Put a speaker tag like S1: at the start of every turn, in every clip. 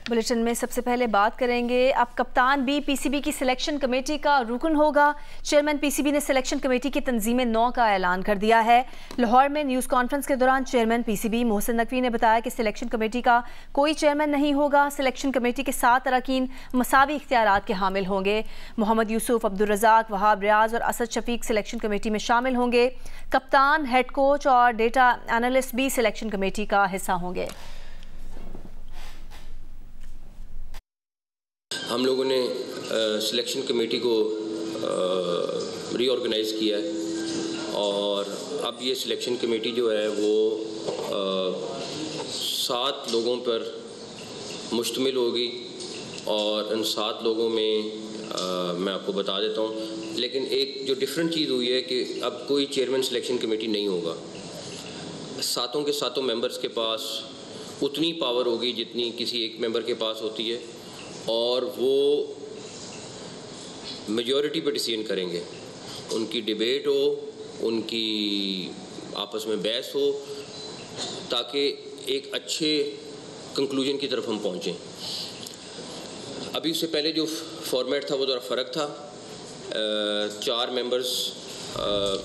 S1: Bulletin में सबसे पहले बात करेंगे, अब कप्तान भी पीसीबी की सिलेक्शन कमेटी का रुकन होगा। चेयरमैन पीसीबी ने सिलेक्शन कमेटी की तंजीम नौ का ऐलान कर दिया है। लाहौर में न्यूज़ कॉन्फ्रेंस के दौरान चेयरमैन पीसीबी मोहसिन नकवी ने बताया कि सिलेक्शन कमेटी का कोई चेयरमैन नहीं होगा। सिलेक्शन कमेटी के 7 अरकान मसावी इख्तियारात के हामिल होंगे। मोहम्मद यूसुफ, अब्दुल रज़ाक, वहाब रियाज और असद शफीक सिलेक्शन कमेटी में शामिल होंगे। कप्तान, हेड कोच और डेटा एनालिस्ट भी सिलेक्शन कमेटी का हिस्सा होंगे।
S2: हम लोगों ने सिलेक्शन कमेटी को रीऑर्गेनाइज़ किया है और अब ये सिलेक्शन कमेटी जो है वो 7 लोगों पर मुश्तमिल होगी और इन 7 लोगों में मैं आपको बता देता हूँ। लेकिन एक जो डिफरेंट चीज़ हुई है कि अब कोई चेयरमैन सिलेक्शन कमेटी नहीं होगा। 7 के 7 मेंबर्स के पास उतनी पावर होगी जितनी किसी एक मेंबर के पास होती है और वो मेजॉरिटी पर डिसीजन करेंगे। उनकी डिबेट हो, उनकी आपस में बहस हो, ताकि एक अच्छे कंक्लूजन की तरफ हम पहुँचें। अभी उससे पहले जो फॉर्मेट था वो थोड़ा फ़र्क था। 4 मेंबर्स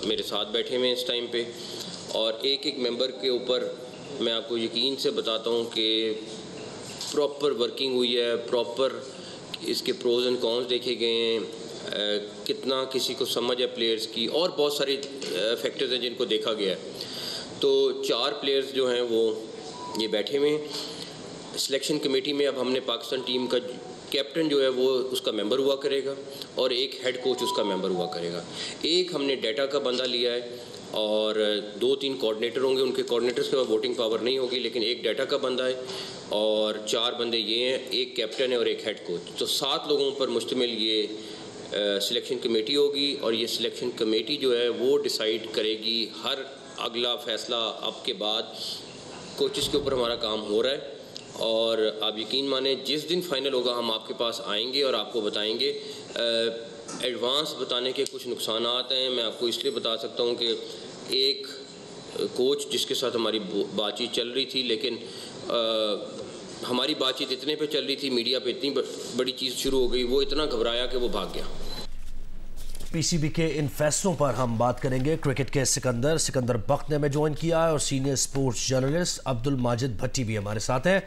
S2: मेरे साथ बैठे हुए हैं इस टाइम पे और एक मेंबर के ऊपर मैं आपको यकीन से बताता हूँ कि प्रॉपर वर्किंग हुई है, प्रॉपर इसके प्रोज एंड कॉन्स देखे गए हैं, कितना किसी को समझ है प्लेयर्स की और बहुत सारे फैक्टर्स हैं जिनको देखा गया है। तो 4 प्लेयर्स जो हैं वो ये बैठे हुए हैं। सिलेक्शन कमेटी में अब हमने पाकिस्तान टीम का कैप्टन जो है वो उसका मेंबर हुआ करेगा और एक हेड कोच उसका मेंबर हुआ करेगा। एक हमने डाटा का बंदा लिया है और 2-3 कोऑर्डिनेटर होंगे। उनके कोऑर्डिनेटर्स के पास वोटिंग पावर नहीं होगी, लेकिन एक डाटा का बंदा है और 4 बंदे ये हैं, एक कैप्टन है और एक हेड कोच। तो 7 लोगों पर मुश्तमिल ये सिलेक्शन कमेटी होगी और ये सिलेक्शन कमेटी जो है वो डिसाइड करेगी हर अगला फ़ैसला। अब के बाद कोचेस के ऊपर हमारा काम हो रहा है और आप यकीन माने जिस दिन फाइनल होगा हम आपके पास आएंगे और आपको बताएंगे। एडवांस बताने के कुछ नुकसानात हैं। मैं आपको इसलिए बता सकता हूं कि एक कोच जिसके साथ हमारी बातचीत चल रही थी, लेकिन हमारी बातचीत इतने पे चल रही थी, मीडिया पे इतनी बड़ी चीज़ शुरू हो गई, वो इतना घबराया कि वो भाग गया।
S3: पीसीबी के इन फैसलों पर हम बात करेंगे। क्रिकेट के सिकंदर बख्त ने हमें ज्वाइन किया है और senior sports journalist Abdul Majid Bhatti भी हमारे साथ हैं।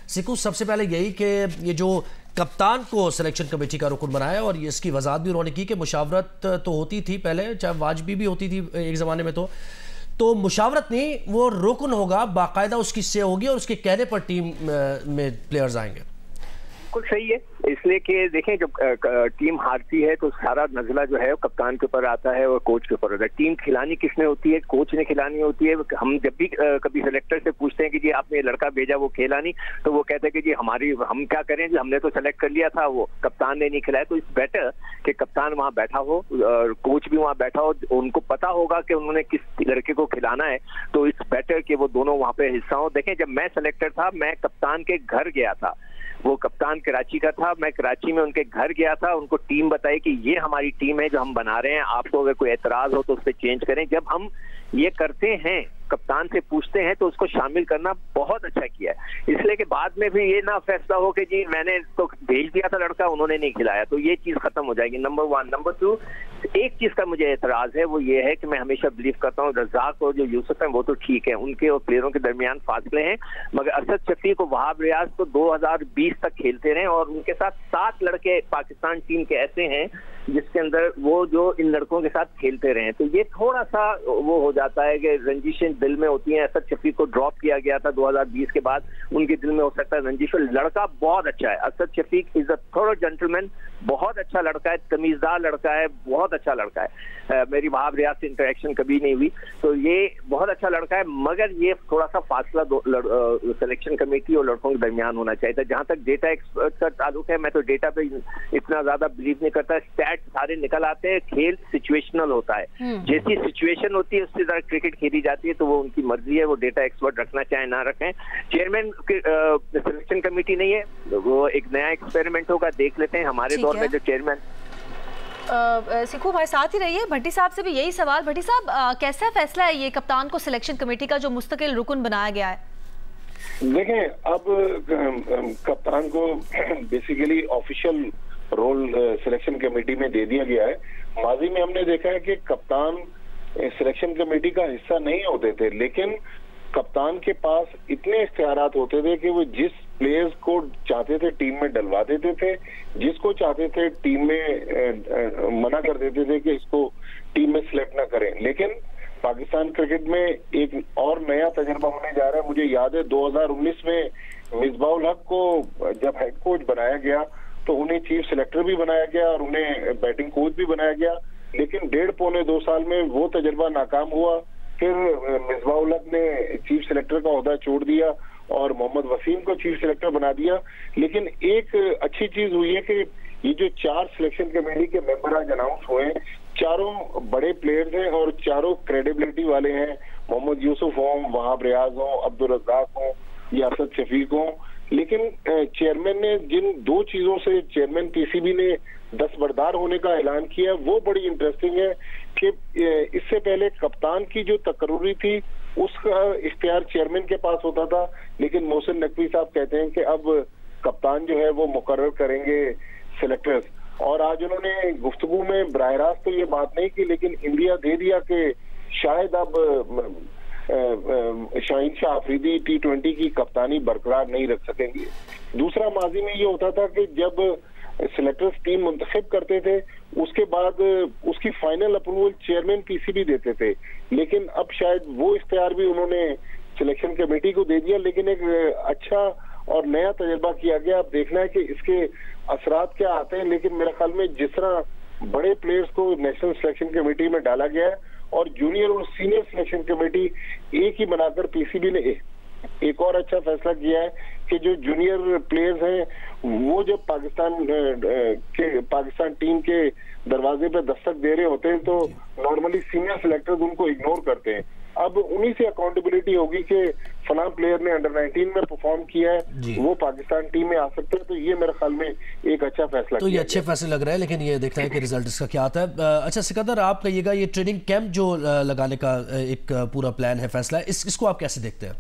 S3: सिकू, सबसे पहले यही कि ये जो कप्तान को सिलेक्शन कमेटी का रुकन बनाया और ये इसकी वजाहत भी उन्होंने की कि मुशावरत तो होती थी पहले, चाहे वाजबी भी होती थी एक ज़माने में, तो मुशावरत नहीं, वो रुकन होगा, बाकायदा उसकी से होगी और उसके कहने पर टीम में प्लेयर्स आएंगे।
S4: बिल्कुल सही है, इसलिए कि देखें जब टीम हारती है तो सारा नजला जो है वो कप्तान के ऊपर आता है और कोच के ऊपर होता है। टीम खिलानी किसने होती है? कोच ने खिलानी होती है। हम जब भी कभी सेलेक्टर से पूछते हैं कि जी आपने ये लड़का भेजा वो खेला नहीं, तो वो कहते हैं कि जी हम क्या करें, जी हमने तो सेलेक्ट कर लिया था, वो कप्तान ने नहीं खिलाया। तो इट्स बेटर कि कप्तान वहाँ बैठा हो, कोच भी वहाँ बैठा हो, उनको पता होगा कि उन्होंने किस लड़के को खिलाना है। तो इट्स बेटर कि वो दोनों वहाँ पे हिस्सा हो। देखें जब मैं सेलेक्टर था, मैं कप्तान के घर गया था, वो कप्तान कराची का था, मैं कराची में उनके घर गया था, उनको टीम बताई कि ये हमारी टीम है जो हम बना रहे हैं, आपको अगर कोई एतराज हो तो उस पर चेंज करें। जब हम ये करते हैं, कप्तान से पूछते हैं, तो उसको शामिल करना बहुत अच्छा किया है। इसलिए कि बाद में भी ये ना फैसला हो कि जी मैंने तो भेज दिया था लड़का, उन्होंने नहीं खिलाया, तो ये चीज खत्म हो जाएगी। नंबर 1। नंबर 2, एक चीज का मुझे एतराज है, वो ये है कि मैं हमेशा बिलीव करता हूँ रज़ाक और जो यूसुफ है वो तो ठीक है, उनके और प्लेयरों के दरमियान फासले हैं, मगर असद शफीक और वहाब रियाज तो 2020 तक खेलते रहे और उनके साथ 7 लड़के पाकिस्तान टीम के ऐसे हैं जिसके अंदर वो जो इन लड़कों के साथ खेलते रहे। तो ये थोड़ा सा वो हो जाता है कि रंजिशें दिल में होती हैं। असद शफीक को ड्रॉप किया गया था 2020 के बाद, उनके दिल में हो सकता है रंजिश। लड़का बहुत अच्छा है, असद शफीक इज अ थोड़ा जेंटलमैन, बहुत अच्छा लड़का है, तमीजदार लड़का है, बहुत अच्छा लड़का है। मेरी वहाब रियाज से इंटरेक्शन कभी नहीं हुई, तो ये बहुत अच्छा लड़का है, मगर ये थोड़ा सा फासला सिलेक्शन कमेटी और लड़कों के दरमियान होना चाहिए था। जहां तक डेटा एक्सपर्ट का ताल्लुक है, मैं तो डेटा पे इतना ज्यादा बिलीव नहीं करता। स्टैट सारे निकल आते हैं, खेल सिचुएशनल होता है, जैसी सिचुएशन होती है उससे ज्यादा क्रिकेट खेली जाती है, तो वो उनकी मर्जी है, वो डेटा एक्सपर्ट रखना चाहे ना रखें। चेयरमैन सिलेक्शन कमेटी नहीं है, वो एक नया एक्सपेरिमेंट होगा, देख लेते हैं। हमारे दौर में जो चेयरमैन
S1: सिकू भाई साथ ही रहिए। भट्टी साहब से भी यही सवाल। भट्टी साहब, कैसा फैसला है ये कप्तान को सिलेक्शन कमेटी का जो मुस्तकिल रुकन बनाया गया है?
S5: देखें, अब कप्तान को basically official role selection committee में दे दिया गया है। माजी में हमने देखा है कि कप्तान सिलेक्शन कमेटी का हिस्सा नहीं होते थे, लेकिन कप्तान के पास इतने इख्तियारात होते थे कि वो जिस प्लेयर्स को चाहते थे टीम में डलवा देते थे, जिसको चाहते थे टीम में मना कर देते थे कि इसको टीम में सिलेक्ट ना करें। लेकिन पाकिस्तान क्रिकेट में एक और नया तजर्बा होने जा रहा है। मुझे याद है 2019 में मिसबाउल हक को जब हेड कोच बनाया गया तो उन्हें चीफ सिलेक्टर भी बनाया गया और उन्हें बैटिंग कोच भी बनाया गया, लेकिन 1.5-2 साल में वो तजर्बा नाकाम हुआ। फिर मिसबाउल हक ने चीफ सिलेक्टर का ओहदा छोड़ दिया और मोहम्मद वसीम को चीफ सिलेक्टर बना दिया। लेकिन एक अच्छी चीज हुई है कि ये जो 4 सिलेक्शन कमेटी के मेंबर आज अनाउंस हुए हैं, चारों बड़े प्लेयर्स हैं और चारों क्रेडिबिलिटी वाले हैं। मोहम्मद यूसुफ हों, वहाब रियाज हों, अब्दुल रज़ाक हों या असद शफीक हों। लेकिन चेयरमैन ने जिन 2 चीजों से चेयरमैन पीसीबी ने दस्तबरदार होने का ऐलान किया वो बड़ी इंटरेस्टिंग है कि इससे पहले कप्तान की जो तकर्री थी उसका इख्तियार चेयरमैन के पास होता था, लेकिन मोहसिन नकवी साहब कहते हैं कि अब कप्तान जो है वो मुकर्रर करेंगे सिलेक्टर्स। और आज उन्होंने गुफ्तगू में बराह रास्त तो ये बात नहीं की, लेकिन इंडिया दे दिया कि शायद अब शाहीन शाह अफरीदी T20 की कप्तानी बरकरार नहीं रख सकेंगे। दूसरा, माजी में ये होता था कि जब सिलेक्टर्स टीम मुंतखब करते थे उसके बाद उसकी फाइनल अप्रूवल चेयरमैन पीसीबी देते थे, लेकिन अब शायद वो इख्तियार भी उन्होंने सिलेक्शन कमेटी को दे दिया। लेकिन एक अच्छा और नया तजर्बा किया गया। अब देखना है कि इसके असरात क्या आते हैं, लेकिन मेरे ख्याल में जिस तरह बड़े प्लेयर्स को नेशनल सिलेक्शन कमेटी में डाला गया है और जूनियर और सीनियर सिलेक्शन कमेटी एक ही बनाकर पीसीबी ने एक और अच्छा फैसला किया है कि जो जूनियर प्लेयर्स हैं वो जब पाकिस्तान टीम के दरवाजे पे दस्तक दे रहे होते हैं तो नॉर्मली सीनियर सिलेक्टर्स उनको इग्नोर करते हैं। अब उन्हीं से अकाउंटेबिलिटी होगी कि फलां प्लेयर ने अंडर-19 में परफॉर्म किया है, वो पाकिस्तान टीम में आ सकते हैं। तो ये मेरे ख्याल में एक अच्छा फैसला।
S3: तो ये अच्छे फैसले लग रहे हैं, लेकिन ये देखते हैं कि रिजल्ट इसका क्या आता है। अच्छा सिकंदर, आप कहिएगा ये ट्रेनिंग कैंप जो लगाने का एक पूरा प्लान है, फैसला है, इसको आप कैसे देखते हैं?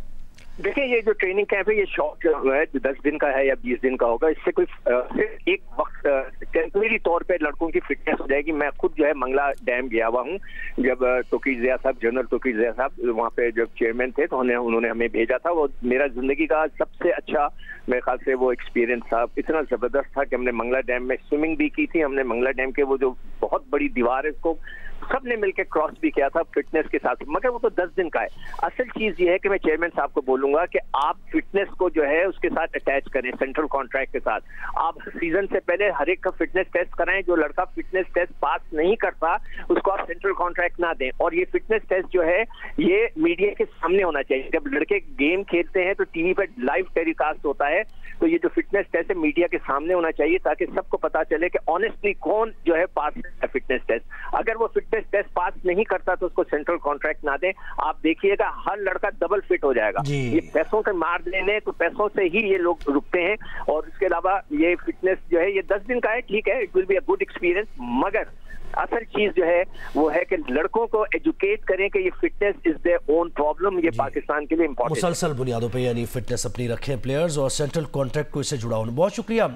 S4: देखिए, ये जो ट्रेनिंग कैंप है ये शॉर्ट है, 10 दिन का है या 20 दिन का होगा। इससे कोई सिर्फ एक वक्त टेम्परेरी तौर पे लड़कों की फिटनेस हो जाएगी। मैं खुद जो है मंगला डैम गया हुआ हूँ, जब तोकीर ज़िया साहब, जनरल तोकीर ज़िया साहब वहाँ पे जब चेयरमैन थे तो उन्होंने हमें भेजा था। वो मेरा जिंदगी का सबसे अच्छा मेरे ख्याल से वो एक्सपीरियंस था। इतना जबरदस्त था कि हमने मंगला डैम में स्विमिंग भी की थी, हमने मंगला डैम के वो जो बहुत बड़ी दीवार है उसको सबने मिलकर क्रॉस भी किया था फिटनेस के साथ। मगर वो तो 10 दिन का है। असल चीज ये है कि मैं चेयरमैन साहब को बोलूंगा कि आप फिटनेस को जो है उसके साथ अटैच करें, सेंट्रल कॉन्ट्रैक्ट के साथ। आप सीजन से पहले हर एक का फिटनेस टेस्ट कराएं। जो लड़का फिटनेस टेस्ट पास नहीं करता उसको आप सेंट्रल कॉन्ट्रैक्ट ना दें। और ये फिटनेस टेस्ट जो है ये मीडिया के सामने होना चाहिए। जब लड़के गेम खेलते हैं तो टीवी पर लाइव टेलीकास्ट होता है, तो ये जो फिटनेस टेस्ट है मीडिया के सामने होना चाहिए ताकि सबको पता चले कि ऑनेस्टली कौन जो है पास है फिटनेस टेस्ट। अगर वो फिटनेस टेस्ट पास नहीं करता तो उसको सेंट्रल कॉन्ट्रैक्ट ना दें। आप देखिएगा हर लड़का डबल फिट हो जाएगा। ये पैसों से मार देने तो पैसों से ही ये लोग रुकते हैं। और इसके अलावा ये फिटनेस जो है ये 10 दिन का है, ठीक है, it will be a good experience. मगर असल चीज जो है वो है कि लड़कों को एजुकेट करें कि ये fitness is their own problem. ये पाकिस्तान के लिए इंपॉर्टेंट
S3: मुसलसल बुनियादों पे यानी फिटनेस अपनी रखें प्लेयर्स और सेंट्रल कॉन्ट्रैक्ट को इससे जुड़ा होना। बहुत शुक्रिया।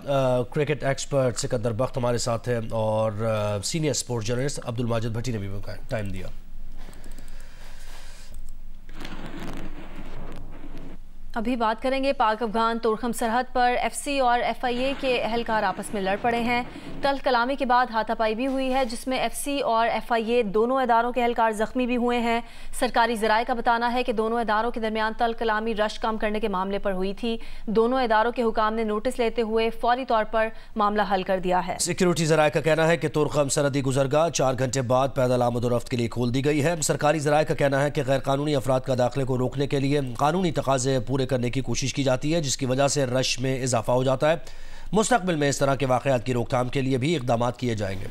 S3: क्रिकेट एक्सपर्ट सिकंदर बख्त हमारे साथ है और senior sports journalist Abdul Majid Bhatti ने भी टाइम दिया।
S1: अभी बात करेंगे पाक अफगान तोरखम सरहद पर एफसी और एफआईए के अहलकार आपस में लड़ पड़े हैं। तल्ख कलामी के बाद हाथापाई भी हुई है जिसमें एफसी और एफआईए दोनों इदारों के अहलकार जख्मी भी हुए हैं। सरकारी ज़राए का बताना है कि दोनों इदारों के दरमियान तल्ख कलामी रश कम करने के मामले पर हुई थी। दोनों इदारों के हुकाम ने नोटिस लेते हुए फौरी तौर पर मामला हल कर दिया है।
S3: सिक्योरिटी ज़राए का कहना है कि तोरखम सरहदी गुजरगाह 4 घंटे बाद पैदल आमद-ओ-रफ्त के लिए खोल दी गई है। सरकारी ज़राए का कहना है कि गैर कानूनी अफराद का दाखिले को रोकने के लिए कानूनी तकाज़े पूरे करने की कोशिश की जाती है, जिसकी वजह से रश में इजाफा हो जाता है। मुस्तकबिल में इस तरह के वाक़यात की रोकथाम के लिए भी इक़दाम किए जाएंगे।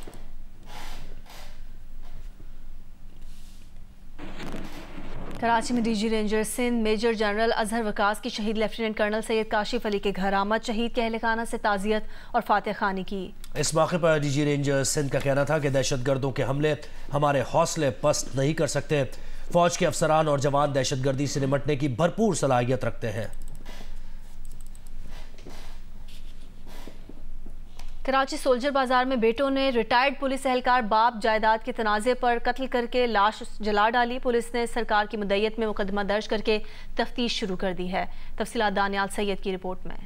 S1: कराची में DG ranger Sindh major general Azhar Waqas की शहीद लेफ्टिनेंट कर्नल सैयद काशिफ अली के घर आमद, शहीद के अहल खाना से ताज़ियत और फातिह खानी की।
S3: इस मौके पर डीजी रेंजर सिंध का कहना था कि दहशतगर्दों के हमले हमारे हौसले पस्त नहीं कर सकते। फौज के अफसरान और जवान दहशतगर्दी से निपटने की भरपूर सलाहियत रखते हैं।
S1: कराची सोल्जर बाजार में बेटों ने रिटायर्ड पुलिस एहलकार बाप जायदाद के तनाज़े पर कत्ल करके लाश जला डाली। पुलिस ने सरकार की मुद्दत में मुकदमा दर्ज करके तफ्तीश शुरू कर दी है। तफसीलात दानियाल सैयद की रिपोर्ट में।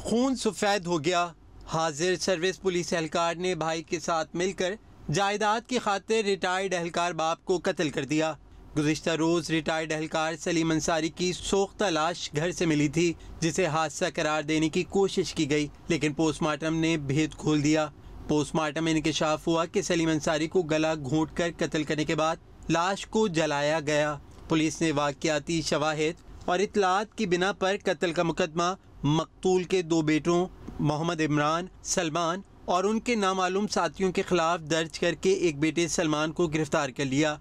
S6: खून सफेद हो गया। हाजिर सर्विस पुलिस एहलकार ने भाई के साथ मिलकर जायदाद की खातिर रिटायर्ड एहलकार बाप को कत्ल कर दिया। गुज़िश्ता रोज़ रिटायर्ड एहलकार सलीम अंसारी की सोख्ता लाश घर से मिली थी, जिसे हादसा करार देने की कोशिश की गई, लेकिन पोस्टमार्टम ने भेद खोल दिया। पोस्टमार्टम में इंकशाफ हुआ कि सलीम अंसारी को गला घोंटकर कत्ल करने के बाद लाश को जलाया गया। पुलिस ने वाक़याती शवाहिद और इतलात की बिना पर कत्ल का मुकदमा मकतूल के 2 बेटों मोहम्मद इमरान, सलमान और उनके नामालूम साथियों के खिलाफ दर्ज करके एक बेटे सलमान को गिरफ्तार कर लिया।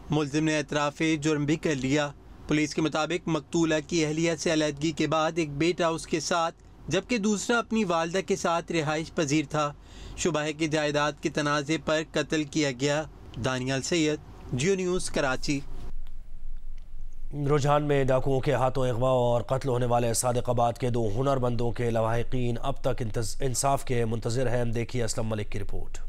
S6: मुल्ज़िम ने एतराफ़े जुर्म भी कर लिया। पुलिस के मुताबिक मकतूला की अहलिया से अलहदगी के बाद एक बेटा उसके साथ, जबकि दूसरा अपनी वालदा के साथ रिहाइश पजीर था। शुबा है कि जायदाद के तनाज़े पर कत्ल किया गया। दानियाल सैयद, जियो न्यूज़, कराची।
S3: रुझान में डाकुओं के हाथों अगवा और कत्ल होने वाले सादिक़ाबाद के 2 हुनरमंदों के लवाहिकीन अब तक इंसाफ के मुंतज़िर हैं। देखिए असलम मलिक की रिपोर्ट।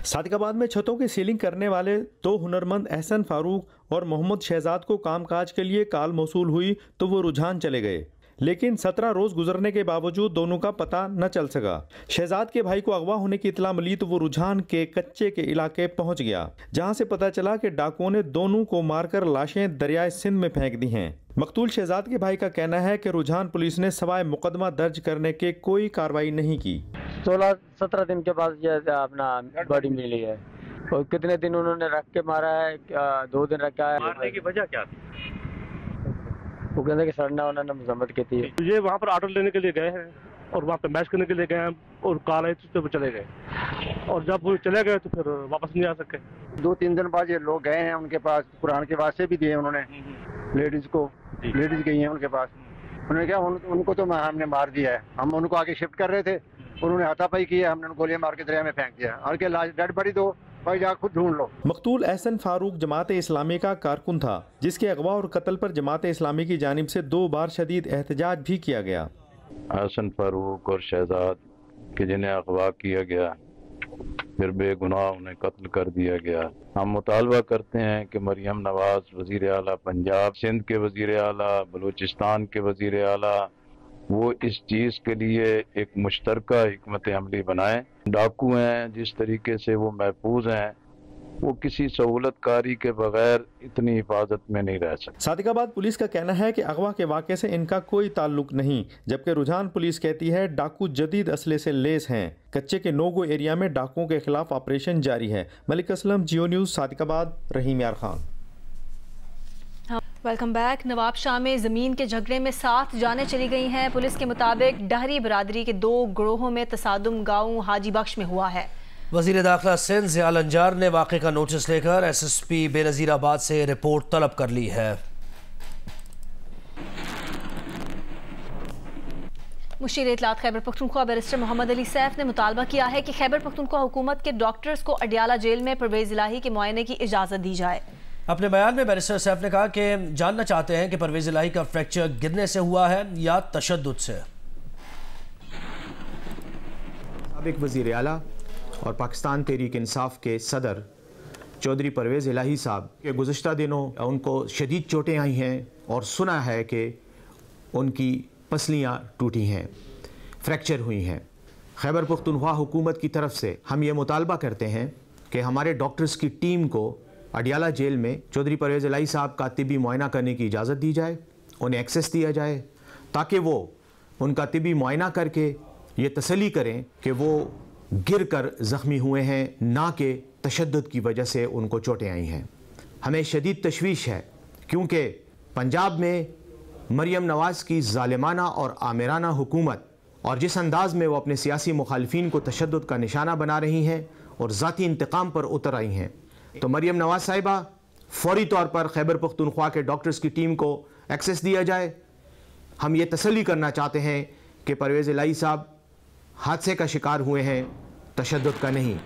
S7: सादिक़ाबाद में छतों की सीलिंग करने वाले 2 हुनरमंद एहसन फारूक और मोहम्मद शहजाद को कामकाज के लिए कॉल मौसूल हुई तो वो रुझान चले गए, लेकिन 17 रोज गुजरने के बावजूद दोनों का पता न चल सका। शहजाद के भाई को अगवा होने की इतला मिली तो वो रुझान के कच्चे के इलाके पहुंच गया, जहां से पता चला कि डाकुओं ने दोनों को मारकर लाशें दरियाए सिंध में फेंक दी हैं। मकतूल शहजाद के भाई का कहना है कि रुझान पुलिस ने सवाए मुकदमा दर्ज करने के कोई कार्रवाई नहीं की।
S8: 16-17 दिन के बाद ये अपना बॉडी मिली है और कितने दिन उन्होंने रख के मारा है, 2 दिन रखा है।
S9: मारने की वजह क्या थी?
S8: वो कहते कि सड़ना उन्होंने मजम्मत की थी।
S9: ये वहाँ पर ऑर्डर लेने के लिए गए हैं और वहाँ पे मैच करने के लिए गए हैं और कॉल आई तो वो चले गए और जब वो चले गए तो फिर वापस नहीं आ सके।
S10: 2-3 दिन बाद ये लोग गए हैं उनके पास, कुरान के वास्ते भी दिए उन्होंने लेडीज को, लेडीज गई हैं उनके पास। उन्होंने क्या उनको तो हमने मार दिया है, हम उनको आगे शिफ्ट कर रहे थे, उन्होंने हाथापाई किया, हमने उनको गोलियां मार के दरिया में फेंक दिया और के लाश डेड बॉडी दो भाई जा खुद ढूंढ लो।
S7: मकतूल एहसन फारूक जमात इस्लामी का कारकुन था, जिसके अगवा और कत्ल पर जमात इस्लामी की जानिब से 2 बार शदीद एहतजाज भी किया गया।
S11: एहसन फारूक और शहजाद के जिन्हें अगवा किया गया, फिर बेगुनाह उन्हें कत्ल कर दिया गया। हम मुतालबा करते हैं कि मरियम नवाज वजीर आला पंजाब, सिंध के वजीर आला, बलूचिस्तान के वजीर आला, वो इस चीज़ के लिए एक मुश्तरका हिकमत अमली बनाएं। डाकू हैं, जिस तरीके से वो महफूज हैं, वो किसी सहूलतकारी के बगैर इतनी हिफाजत में नहीं रह सकते।
S7: सादिक़ाबाद पुलिस का कहना है कि अगवा के वाक़े से इनका कोई ताल्लुक नहीं, जबकि रुझान पुलिस कहती है डाकू जदीद असले से लेस हैं। कच्चे के नोगो एरिया में डाकुओं के खिलाफ ऑपरेशन जारी है। मलिक असलम, जियो न्यूज़, सादिक़ाबाद। रहीम यार खान।
S1: Welcome back. नवाब शाह में ज़मीन के झगड़े में 7 जानें चली गई हैं। पुलिस के मुताबिक डहरी बरादरी के 2 ग्रोहों में तसादुम गाँव हाजी बख्श में हुआ है।
S3: वज़ीर दाखिला सिंध ज़ियाल अंजार ने वाक़े का नोटिस लेकर SSP बेनज़ीराबाद से रिपोर्ट तलब कर ली है।
S1: मुशीर इत्तलात खैबर पख्तूनख्वा बैरिस्टर मोहम्मद अली सैफ ने मुतालबा किया है कि खैबर पख्तूनख्वा हुकूमत के डॉक्टर्स को अडियाला जेल में परवेज़ इलाही के मुआयने की इजाज़त दी जाए।
S3: अपने बयान में बैरिस्टर सैफ ने कहा कि जानना चाहते हैं कि परवेज़ इलाही का फ्रैक्चर गिरने से हुआ है या तशद्दुद से।
S12: साबिक़ वज़ीर आला और पाकिस्तान तहरीक इंसाफ के सदर चौधरी परवेज़ इलाही साहब के गुज़श्ता दिनों उनको शदीद चोटें आई हैं और सुना है कि उनकी पसलियाँ टूटी हैं, फ्रैक्चर हुई हैं। खैबर पख्तूनख्वा हुकूमत की तरफ से हम ये मुतालबा करते हैं कि हमारे डॉक्टर्स की टीम को अडियाला जेल में चौधरी परवेज़ इलाही साहब का तिबी मुआयना करने की इजाज़त दी जाए, उन्हें एक्सेस दिया जाए, ताकि वो उनका तिबी मुआयना करके ये तसल्ली करें कि वो गिर कर ज़ख्मी हुए हैं, ना कि तशद्दुद की वजह से उनको चोटें आई हैं। हमें शदीद तशवीश है क्योंकि पंजाब में मरियम नवाज़ की ज़ालिमाना और आमिराना हुकूमत और जिस अंदाज़ में वो अपने सियासी मुखालिफिन को तशद्दुद का निशाना बना रही हैं और ज़ाती इंतकाम पर उतर आई हैं, तो मरियम नवाज़ साहिबा फौरी तौर पर खैबर पख्तूनख्वा के डॉक्टर्स की टीम को एक्सेस दिया जाए। हम ये तसल्ली करना चाहते हैं कि परवेज़ इलाही साहब हादसे का शिकार हुए हैं, तशद्दुद का नहीं।